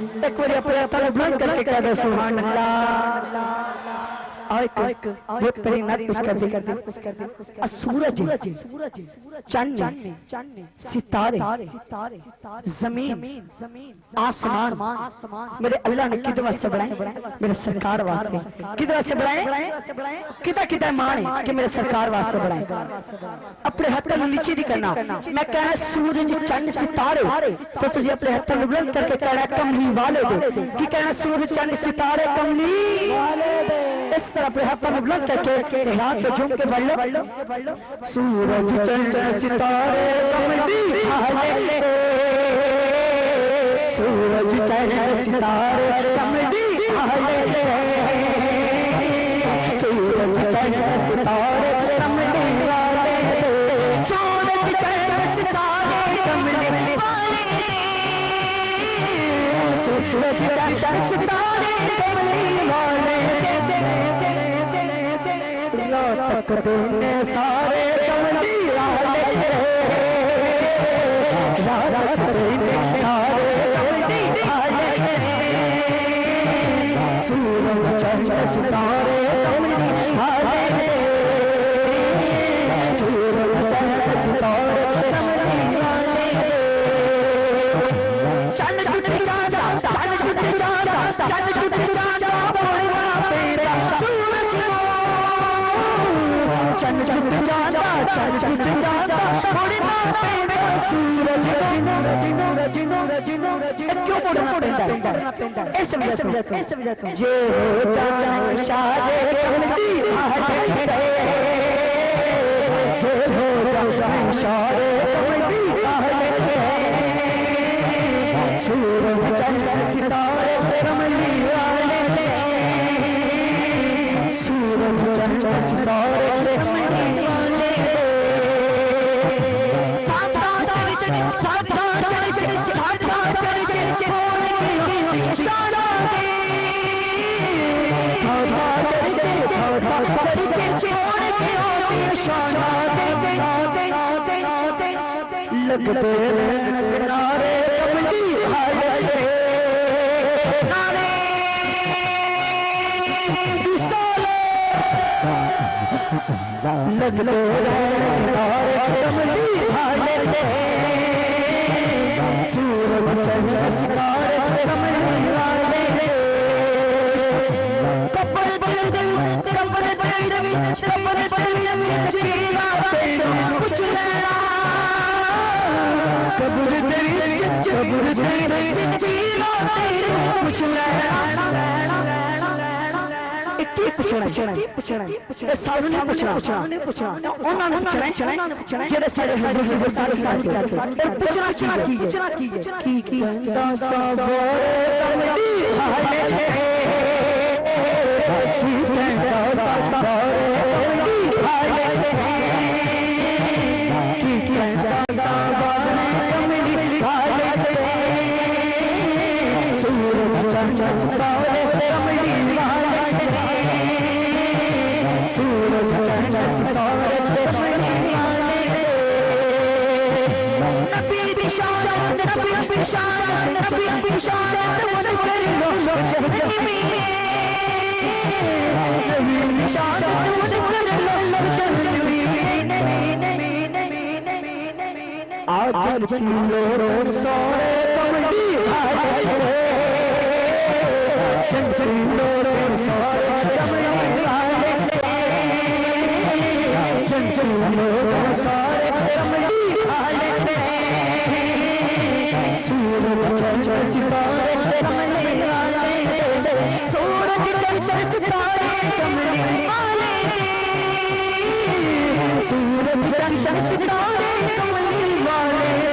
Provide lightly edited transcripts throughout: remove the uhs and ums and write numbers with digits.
एक बार अपने तन बुलंद करके कह दो सुभान अल्लाह। एक वो तेरी नात कर दे सूरज चंद सितारे जमीन आसमान मेरे अल्लाह ने किधर वास्ते बनाए? मेरे सरकार वास्ते। किधर वास्ते बनाए? किधर किधर मान कि मेरे सरकार वास्ते बनाए। अपने हाथों में नीचे नहीं करना। मैं कह रहा सूरज चंद सितारे तो तुझे अपने हाथों में बुलंद करके कह रहा कमली वाले दे कि कहना सूरज चंद सितारे कमली वाले दे। इस तरह अपने हाथों में बुलंद करके रात पे झूम के बढ़ लो सूरज चंद सितारे कमली वाले दे। सूरज चंद सितारे कमली वाले दे। सूरज चंद सितारे कमली वाले दे। सूरज चंद सितारे कमली वाले दे। सूरज चंद सितारे कमली वाले दे। रात देने सारे कमली वाले दे। रात देने सारे कमली वाले दे। सूरज चंद सितारे कमली वाले दे। सूरज चंद सितारे कमली वाले दे। चंद छुट्टी चाचा चंद छुट्टी चाचा चंद छुट्टी चाचा बोलवा तेरा सूरज चंद छुट्टी चाचा चंद छुट्टी चाचा बोलवा तेरा सूरज। क्यों बोलना पड़ता है? इस वजह से जे जान शादे कमली वाले दे। जे हो जान शादे कमली वाले दे। सूरज चंद सितारे कमली वाले दे। सूरज चंद सितारे कमली वाले दे। लगते किनारे कमली वाले दे। नारे लगते किनारे कमली वाले दे। सूरज चंद सितारे कमली वाले दे। कपड़े कुछ लेना कब्र कुछ पूछना सामने पूछना उन्होंने पूछना जेड़े सारे हजूर सारे सारे पूछना की सब कमली वाले दे। आज तीनों सोरे कमली वाले दे। तीनों सोरे कमली वाले दे। तीनों सोरे कमली वाले दे। सूरज चंद सितारे कमली वाले दे। सूरज चंद सितारे कमली वाले दे। सूरज चंद सितारे कमली वाले दे।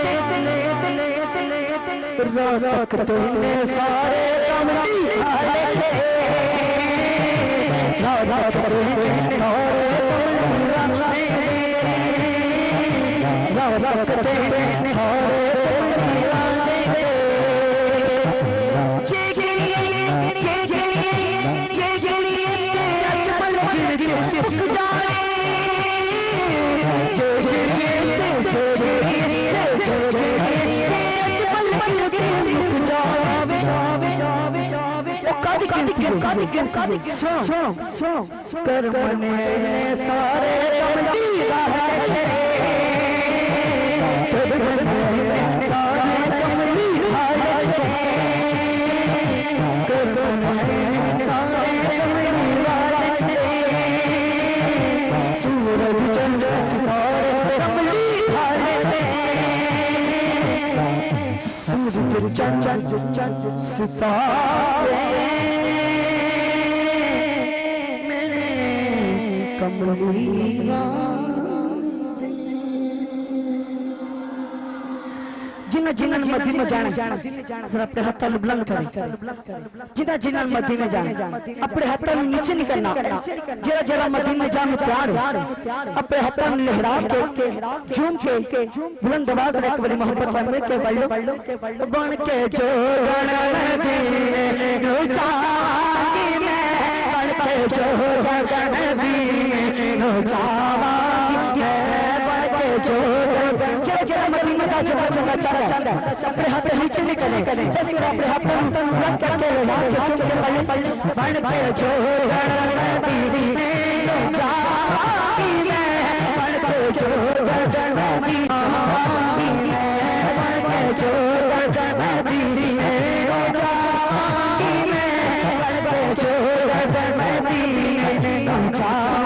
रात देने सारे कमली वाले दे। रात देने सारे कमली वाले दे। रात देने सारे कमली वाले दे। कर मने सारे कमली सारे कमली सूरज चंद्र सितारे कमली सूरज चंद्र सितारे कमली जिन्ना जिन्ना मदी में जाना जरा अपने हाथ बुलंद करें जिन्ना जिन्ना मदी में जाना अपने हाथ नीचे नहीं करना जरा जरा मदी में जाना प्यार अपने हाथ लहरा के झूम के बुलंद आवाज में एक बड़ी मोहब्बत में के बल्लो बन के जो गण दीने चाही मैं बन के जो गण दीने चाही बन के जो जरा मदी में चला चला चला अपने हाथ नीचे नहीं चले जैसे अपने हाथ बुलंद करके लगा के झूम के बल्लो बन के जो गण दीने चाही मैं बन के जो गण दीने जो गण दीने चाही मैं बन के जो गण दीने चाही मैं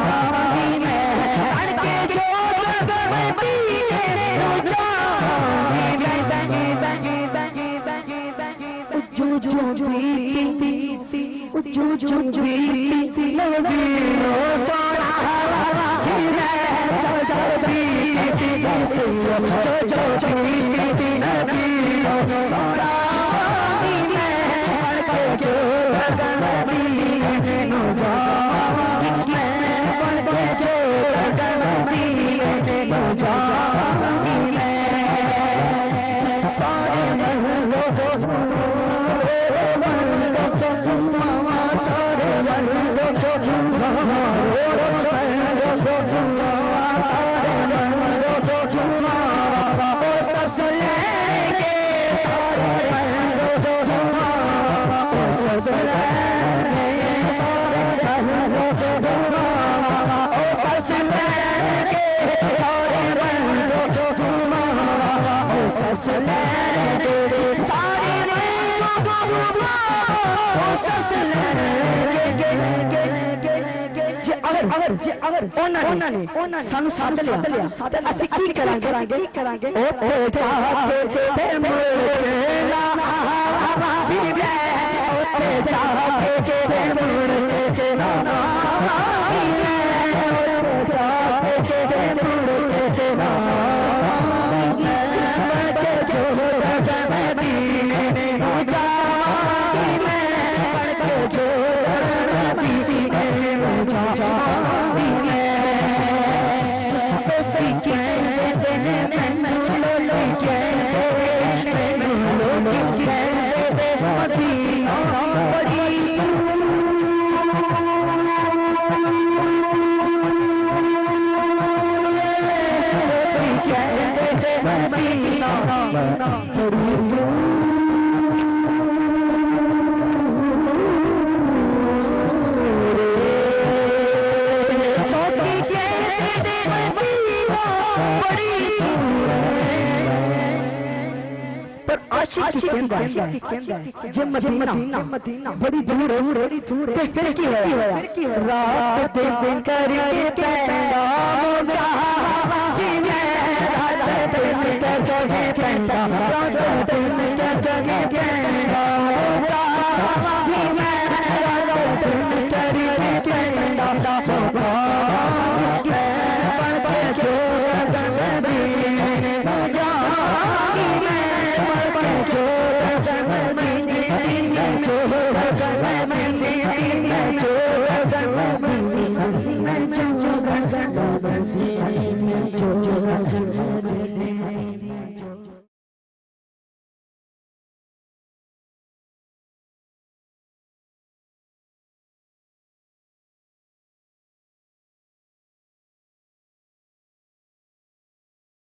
बन के जो गण दीने अगर ओना सानू साथ लिया असि की करांगे ओ चाहते थे मुड़ना ओ चाहते थे मुड़ना चाहते थे मुड़ना जब मदीना बड़ी दूर ते फिर की होया रात दिन करके पैदा हो गया रात दिन करके पैदा रात दिन करके पैदा